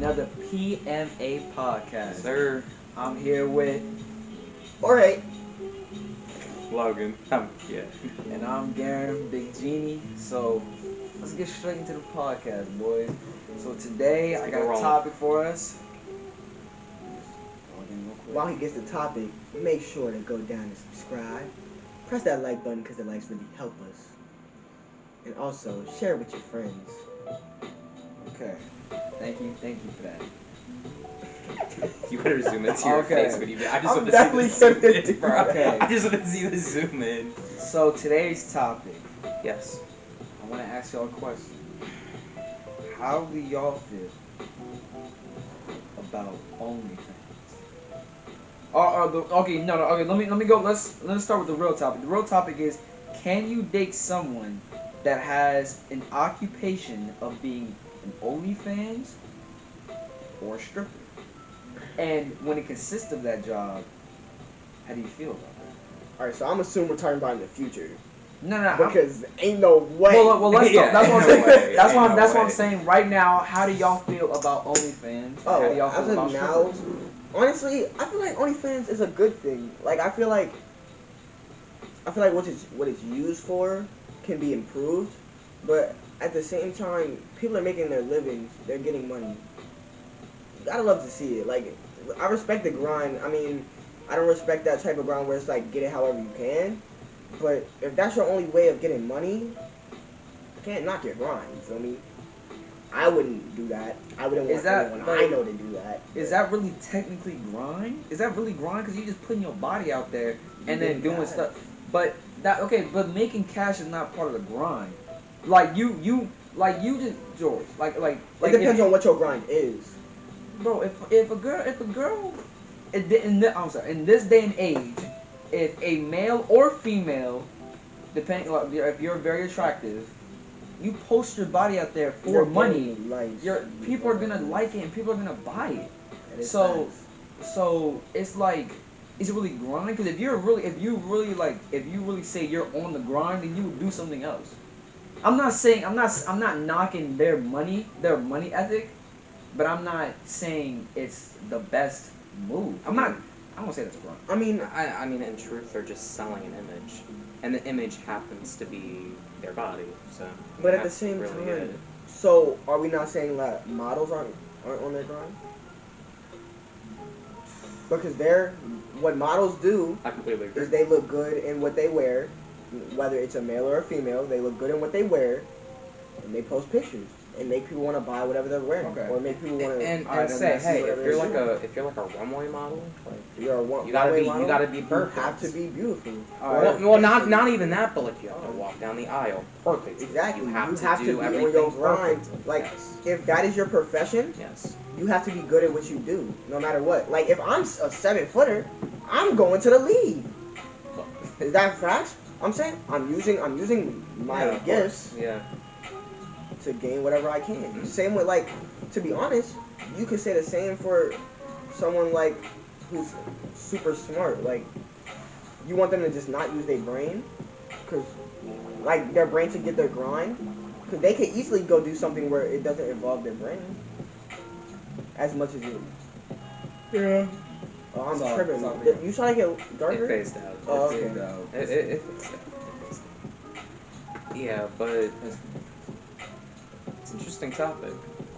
another PMA Podcast. Sir. I'm here with Alright. Logan. Yeah. and I'm Garen, Big Genie. So let's get straight into the podcast, boys. So today I got a topic for us. While he gets the topic, make sure to go down and subscribe. Press that like button because the likes really help us. And also, share it with your friends. Okay. Thank you for that. You better zoom into your face when you do. I just want to definitely see the zoom in, tempted. bro. Okay. I just want to see the zoom in. So today's topic, Yes. I want to ask y'all a question. How do y'all feel about OnlyFans? Okay. Let me go. Let's start with the real topic. The real topic is: can you date someone that has an occupation of being an OnlyFans or a stripper? And when it consists of that job, how do you feel about that? Alright, so I'm assuming we're talking about in the future. No. Because ain't no way. Well, let's Yeah, talk. That's what I'm ain't no saying. way, That's ain't no what I'm way. saying right now. How do y'all feel about OnlyFans? How do y'all as feel of about now, strippers? honestly, I feel like OnlyFans is a good thing. Like, I feel like what it's used for can be improved, but at the same time, people are making their livings. They're getting money. You gotta love to see it. Like, I respect the grind. I mean, I don't respect that type of grind where it's like get it however you can. But if that's your only way of getting money, you can't knock your grind. You feel me? I wouldn't do that. I wouldn't want anyone I know to do that. Is that really technically grind? Is that really grind? Because you're just putting your body out there and then doing stuff. But but making cash is not part of the grind. Like you just George. Like it depends on what your grind is. Bro, if a girl, in this day and age, if a male or female, depending if you're very attractive, you post your body out there for You're money. People are You're gonna like it and people are gonna buy it. So So it's like, is it really grind? Because if you really say you're on the grind, then you would do something else. I'm not knocking their money ethic, but I'm not saying it's the best move. I'm gonna say that's grind. I mean, I mean, in truth, they're just selling an image, and the image happens to be their body. So. but at the same time, so are we not saying that models aren't on their grind? Because what models do I completely agree. is they look good in what they wear, whether it's a male or a female. They look good in what they wear, and they post pictures and make people want to buy whatever they're wearing, Okay. or make people want to And say, hey, if you're like a runway model, like you gotta be perfect. You have to be beautiful. Well, not even that, but like you have to walk down the aisle perfect. Exactly. You have to be do on everything your grind. perfect. Like, Yes. if that is your profession, Yes. you have to be good at what you do, no matter what. Like, if I'm a 7-footer, I'm going to the league. Is that facts? I'm saying I'm using my gifts Yeah. to gain whatever I can. Same with, like, to be honest, you could say the same for someone like who's super smart. Like, you want them to just not use their brain, cause like their brain to get their grind, cause they could easily go do something where it doesn't involve their brain as much as it. Yeah. Oh, I'm Sorry, tripping. sorry. You trying to get darker? It phased out. Oh, It okay. phased out. It phased out. Yeah, but it's an interesting topic.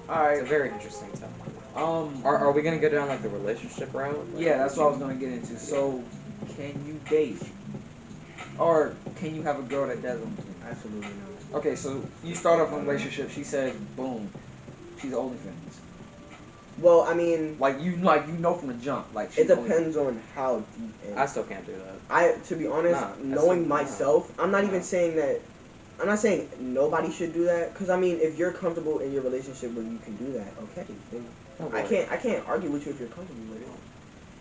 All right. It's a very interesting topic. Um. Are we gonna go down like the relationship route? Like, Yeah, that's what I was gonna get into. So, can you date, or can you have a girl that does OnlyFans? Absolutely not. Okay, so you start off a relationship. She says, boom, she's OnlyFans. Well, I mean, Like you know from the jump. Like she's it depends on how deep. I still can't do that. To be honest, Nah, knowing that's- myself, I'm not even Nah. saying that. I'm not saying nobody should do that, because I mean, if you're comfortable in your relationship where you can do that, okay. Then I can't argue with you if you're comfortable with it.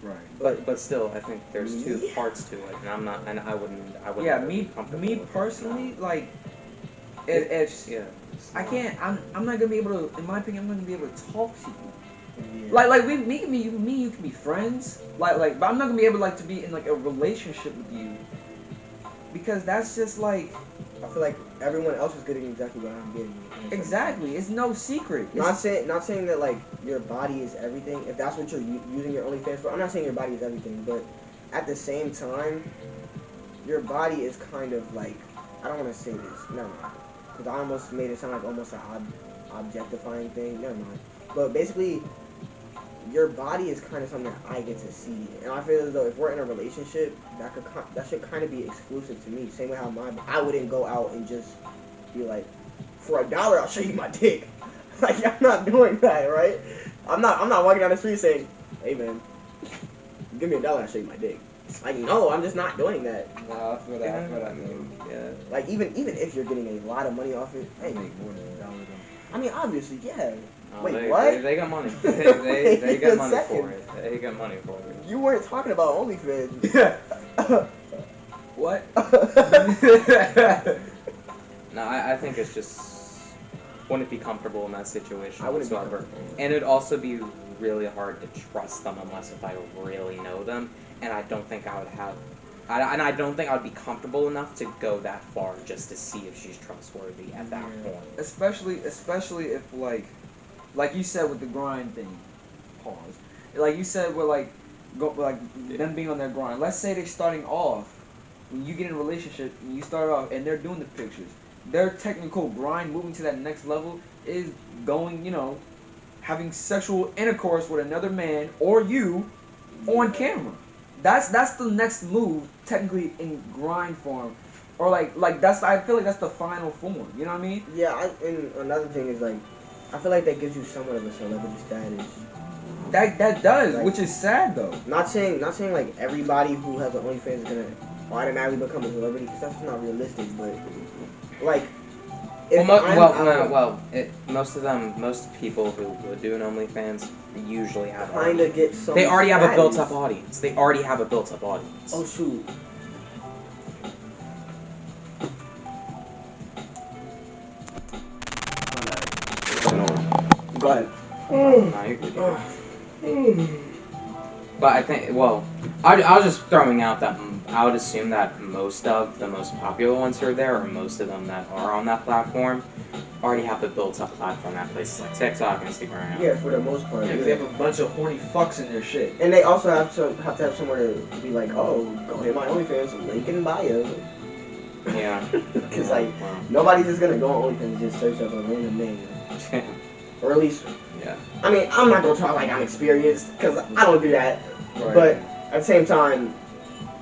Right. But still, I think there's two Yeah. parts to it, and I wouldn't. Yeah, be me comfortable with it. personally, like, it's Yeah. I can't. I'm not gonna be able to. In my opinion, I'm not gonna be able to talk to you. Yeah. Like you can be friends. But I'm not gonna be able to be in like a relationship with you, because that's just like I feel like everyone else is getting exactly what I'm getting. Exactly. It's no secret. Not saying that like your body is everything. If that's what you're using your OnlyFans for, I'm not saying your body is everything, but at the same time, your body is kind of like, I don't want to say this. Never mind. Because I almost made it sound like almost an objectifying thing. Never mind. But basically, your body is kind of something that I get to see, and I feel as though if we're in a relationship, that should kind of be exclusive to me. Same way how I wouldn't go out and just be like, for $1 I'll show you my dick. Like, I'm not doing that, right? I'm not walking down the street saying, hey man, give me $1 I'll show you my dick. Like, no, I'm just not doing that. No, I feel that. I feel that. Yeah. Like, even if you're getting a lot of money off it, hey, Make more than $1 though. I mean, obviously, yeah. Oh, Wait, what? They got money. They got money Second. for it. They got money for it. You weren't talking about OnlyFans. What? No, I think it's just wouldn't be comfortable in that situation I wouldn't be whatsoever. comfortable. And it'd also be really hard to trust them unless if I really know them. And I don't think I would have. I don't think I would be comfortable enough to go that far just to see if she's trustworthy at that point. Especially if like you said with the grind thing. Pause. Like you said with them being on their grind. Let's say they're starting off. When you get in a relationship and you start off and they're doing the pictures, their technical grind moving to that next level is going, having sexual intercourse with another man or you on camera. That's the next move technically in grind form, or like that's, I feel like that's the final form. You know what I mean? Yeah, and another thing is like, I feel like that gives you somewhat of a celebrity status. That does, Like, which is sad though. Not saying like everybody who has an OnlyFans is gonna automatically become a celebrity, because that's not realistic. But like, most people who would do an OnlyFans usually have kind of get some. they already have a status. built-up audience. They already have a built-up audience. Oh shoot. Go ahead. No, you're good. But I think, I was just throwing out that I would assume that most of the most popular ones who are there, or most of them that are on that platform, already have a built-up platform at places like TikTok, Instagram. Yeah, for the most part. Yeah, 'cause they have a bunch of horny fucks in their shit. And they also have to have somewhere to be like, oh, go hit my OnlyFans, link in bio. Yeah. Because nobody's just gonna go on OnlyFans and just search up a random name. Or at least, Yeah. I mean, I'm not gonna talk like I'm experienced, because I don't do that. Right. But at the same time,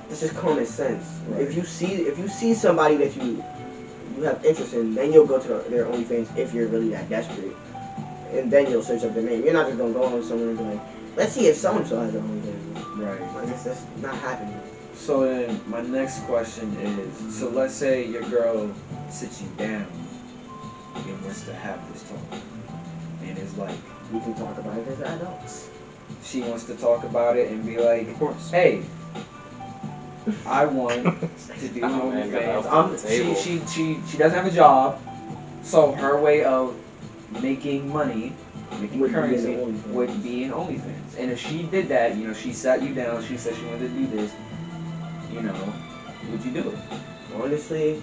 it's just common sense. Right. If you see somebody that you have interest in, then you'll go to their OnlyFans if you're really that desperate, and then you'll search up their name. You're not just gonna go on somewhere and be like, let's see if so and so has an OnlyFans. Right. Like, that's not happening. So then, my next question is, so let's say your girl sits you down and wants to have this talk, and it's like, We can talk about it as adults. she wants to talk about it and be like, Of course. hey, I want to do Oh, man, got OnlyFans. off the table. She doesn't have a job, so her way of making money, making Would be currency, an OnlyFans. would be in OnlyFans. And if she did that, she sat you down, she said she wanted to do this, would you do it? Honestly,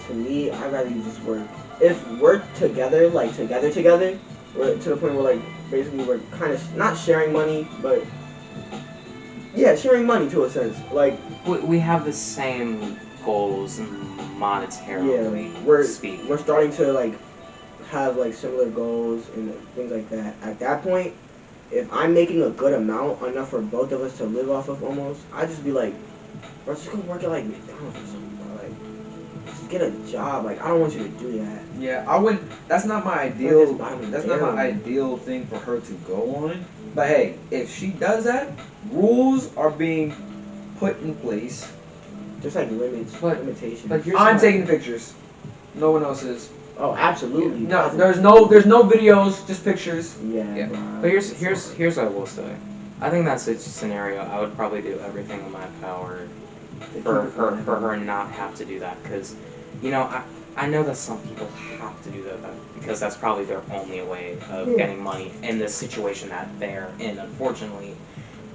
to me, I'd rather you just work. If we're together, like together, we're to the point where like basically we're kind of not sharing money, but yeah, sharing money to a sense. Like, We have the same goals monetarily we're speaking. we're starting to like have like similar goals and things like that. At that point, if I'm making a good amount, enough for both of us to live off of almost, I'd just be like, bro, just go work at like McDonald's or something, bro. Like, just get a job. Like, I don't want you to do that. Yeah, I wouldn't. That's not my ideal. Just buy me That's not dinner. my ideal thing for her to go on. But hey, if she does that, rules are being put in place. Just like limitations. But here's I'm my- taking pictures. No one else is. Oh, absolutely. No, there's no videos, just pictures. Yeah. Yeah. Bro. But here's what I will say. I think that's a scenario. I would probably do everything in my power for her not have to do that, because, I know that some people have to do that because that's probably their only way of getting money in the situation that they're in, unfortunately.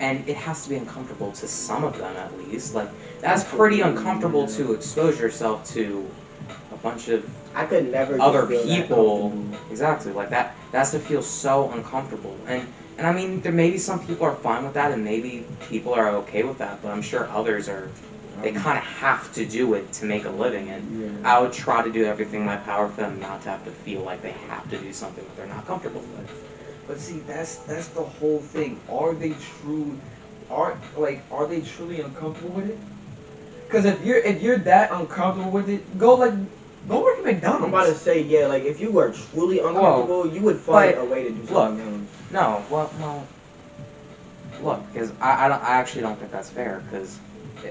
And it has to be uncomfortable to some of them, at least. Like, that's pretty uncomfortable to expose yourself to bunch of I could never other just feel that people. comfortable. Exactly, like that has to feel so uncomfortable. And I mean, there maybe some people are fine with that, and maybe people are okay with that, but I'm sure others are. They kind of have to do it to make a living, and Yeah. I would try to do everything in my power for them not to have to feel like they have to do something that they're not comfortable with. But see, that's the whole thing. Are they they truly uncomfortable with it? Because if you're that uncomfortable with it, go work at McDonald's. I'm about to say, yeah, like if you were truly uncomfortable, you would find but a way to do look, something else. No, well, look, because I actually don't think that's fair, because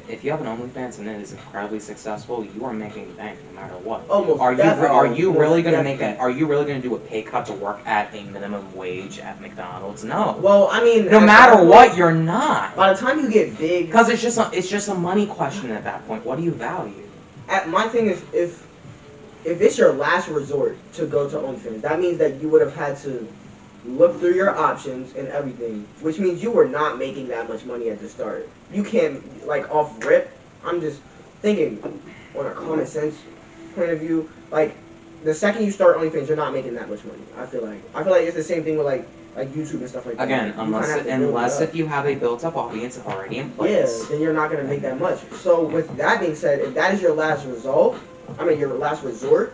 if you have an OnlyFans and it is incredibly successful, you are making bank no matter what. Almost Are definitely. you really going to make Definitely. Are you really going to do a pay cut to work at a minimum wage at McDonald's? No. Well, I mean, No matter what, you're not. By the time you get big, Because it's just a money question at that point. What do you value? my thing is if it's your last resort to go to OnlyFans, that means that you would have had to look through your options and everything, which means you were not making that much money at the start. You can't, like, off rip. I'm just thinking on a common sense point of view, like, the second you start OnlyFans, you're not making that much money. I feel like it's the same thing with like YouTube and stuff like that. Again, You kinda have to build it unless up. if you have a built-up audience already in place. Yeah, then you're not gonna make that much. So with that being said, if that is your last result, your last resort,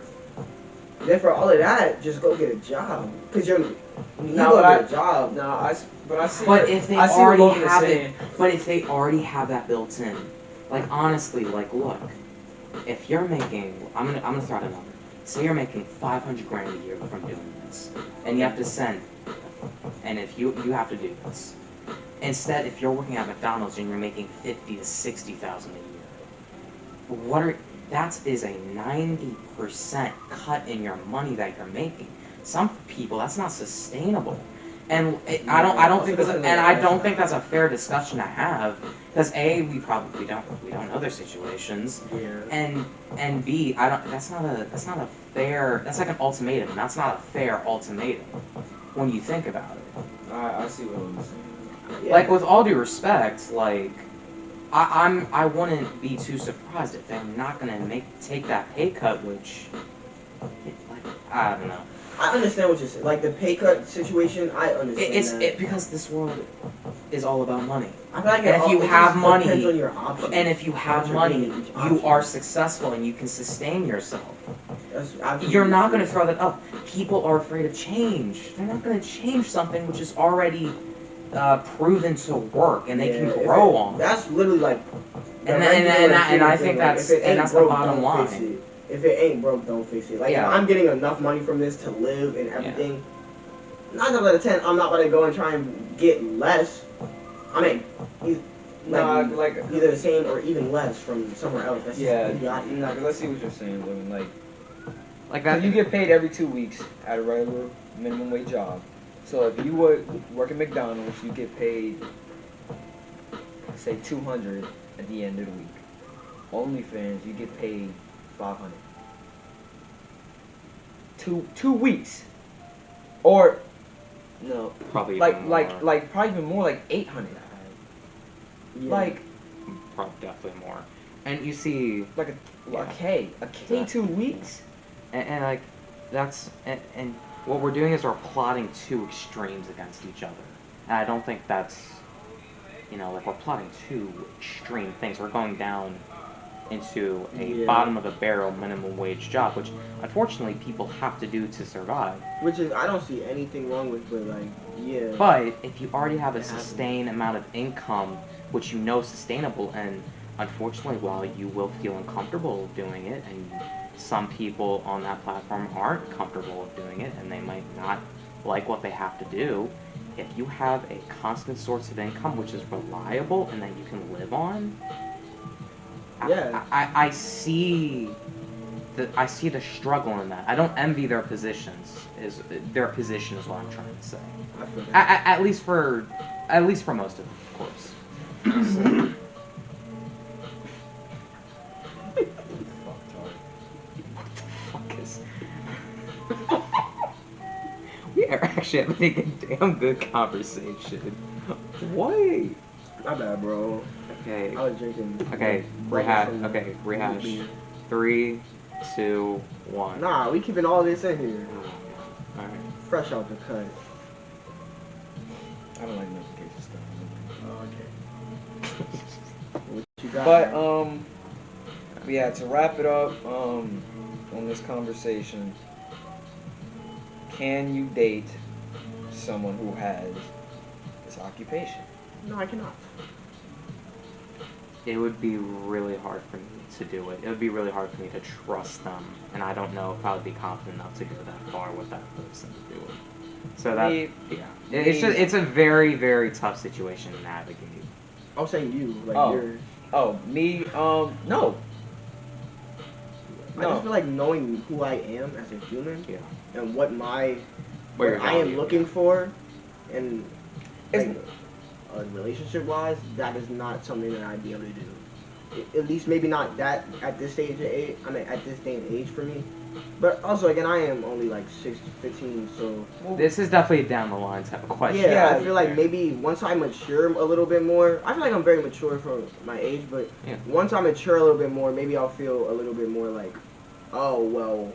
then for all of that, just go get a job. Cause you No, go but get a job. I see. But if they I see what already Logan is have saying. it, but if they already have that built in, like honestly, like look, if you're making, I'm gonna throw out a number. Say you're making $500 grand a year from doing this, and you have to send, and if you have to do this, instead, if you're working at McDonald's and you're making 50 to 60,000 a year, that is a 90% cut in your money that you're making. Some people, that's not sustainable. And I don't think that's a fair discussion to have, because A, we probably don't know their situations, Yeah. and B, that's not a fair, that's like an ultimatum. That's not a fair ultimatum when you think about it. I see what you're saying. Yeah. Like, with all due respect, like, I wouldn't be too surprised if they're not gonna take that pay cut, which, like, I don't know. I understand what you're saying. Like the pay cut situation, I understand that. Because this world is all about money. I feel like And if you it have just money, depends on your options. And if you have What you're money, doing with each you option. are successful and you can sustain yourself. That's absolutely You're not true. going to throw that up. People are afraid of change. They're not going to change something which is already proven to work and they Yeah, can grow on. That's literally like. And I think that's the bottom don't fix line. it. If it ain't broke, don't fix it. Like Yeah. if I'm getting enough money from this to live and everything, 9 out of 10, I'm not gonna go and try and get less. I mean, either the same or even less from somewhere else. That's Yeah, idiotic. no, because I see what you're saying, Logan. Like Cause you get paid every 2 weeks at a regular minimum wage job. So if you would work at McDonald's, you get paid, say, $200 at the end of the week. OnlyFans, you get paid $500. 2 weeks, or no, Probably like even more. probably even more, like 800. Yeah. Like Probably definitely more. And you see, a K Exactly. 2 weeks. and like that's and what we're doing is we're plotting two extremes against each other. And I don't think that's, like we're plotting two extreme things. We're going down into a bottom of the barrel minimum wage job, which unfortunately people have to do to survive. Which is, I don't see anything wrong with, but like, yeah. But if you already have a sustained amount of income, which you know is sustainable, and unfortunately, while you will feel uncomfortable doing it, and some people on that platform aren't comfortable with doing it, and they might not like what they have to do, if you have a constant source of income which is reliable and that you can live on, Yeah. I see the struggle in that. I don't envy their positions. Their position is what I'm trying to say. I feel that. At least for most of them, of course. Fuck is. We are actually having a damn good conversation. What? My bad, bro. Okay. I was drinking. Okay. Rehash. Okay. Rehash. 3, 2, 1. Nah, we keeping all this in here. All right. Fresh out the cut. I don't like notification stuff. Okay. What you got? But man? yeah, to wrap it up, on this conversation, can you date someone who has this occupation? No, I cannot. It would be really hard for me to do it. It would be really hard for me to trust them, and I don't know if I would be confident enough to go that far with that person to do it. So that, it's a very, very tough situation to navigate. I was saying you, like Oh. yours. Oh, me? No. I just feel like knowing who I am as a human Yeah. and what Where I am value, looking yeah. for, and like, It's- relationship-wise, that is not something that I'd be able to do. At least maybe not that at this stage of age. I mean, at this day and age for me. But also, again, I am only like 15, so This is definitely a down the line type of question. yeah, Yeah, I feel like maybe once I mature a little bit more, I feel like I'm very mature for my age, but Yeah. once I mature a little bit more, maybe I'll feel a little bit more like, oh, well,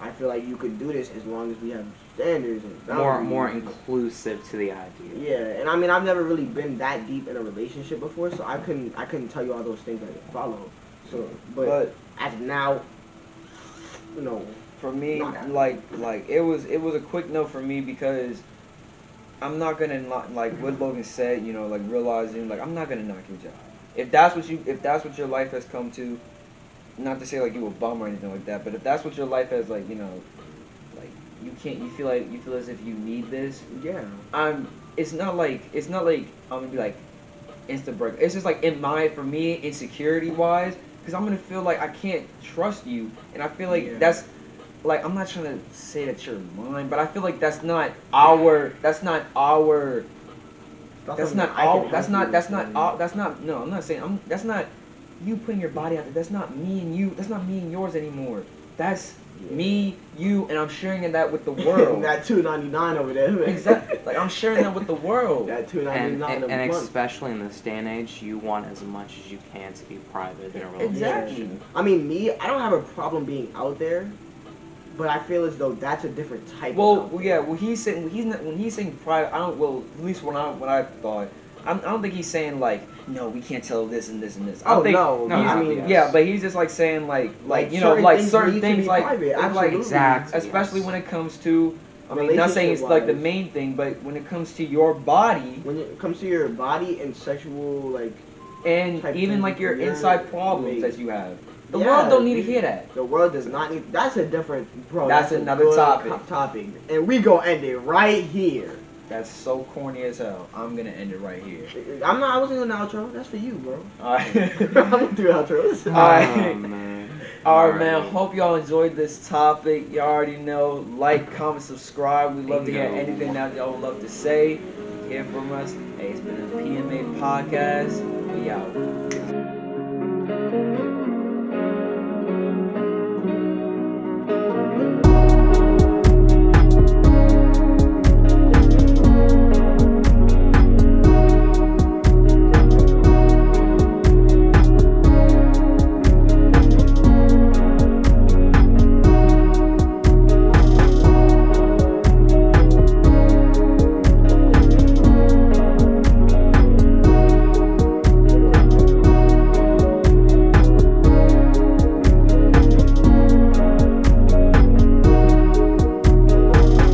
I feel like you could do this as long as we have standards and boundaries. More inclusive to the idea. Yeah, and I mean, I've never really been that deep in a relationship before, so I couldn't tell you all those things that follow. So, but as of now, no. For me, Not that. like it was a quick no for me because I'm not gonna like what Logan said, like realizing like I'm not gonna knock your job. If that's what your life has come to, not to say like you a bum or anything like that, but if that's what your life has like you feel as if you need this. Yeah. It's not like I'm gonna be like instant break. It's just like for me insecurity wise, because I'm gonna feel like I can't trust you, and I feel like that's like I'm not trying to say that you're mine, but I feel like that's not our no, I'm not saying that's not you putting your body out there. That's not me and you. That's not me and yours anymore. That's me, you, and I'm sharing that with the world. That $2.99 over there. Man. Exactly. Like I'm sharing that with the world. That $2.99 And a month. especially in this day and age, you want as much as you can to be private in a relationship. Exactly. I mean, I don't have a problem being out there, but I feel as though that's a different type. When he's saying private, at least when I thought, I don't think he's saying like, no, we can't tell this and this and this. I mean, yes. but he's just like saying like certain things like private, exactly, especially yes. when it comes to. I mean, not saying it's like the main thing, but when it comes to your body, when it comes to your body and sexual like, and even like your inside problems that you have, the Yeah, world don't need to hear that. The world does not need. That's a different. Bro, That's a another good topic. And we gonna end it right here. That's so corny as hell. I'm gonna end it right here. I wasn't doing the outro. That's for you, bro. Alright. I'm gonna do outros. Alright. Man. Alright, man. Hope y'all enjoyed this topic. You already know. Like, comment, subscribe. We love to hear anything that y'all would love to say. Hear from us. Hey, it's been a PMA podcast. We out.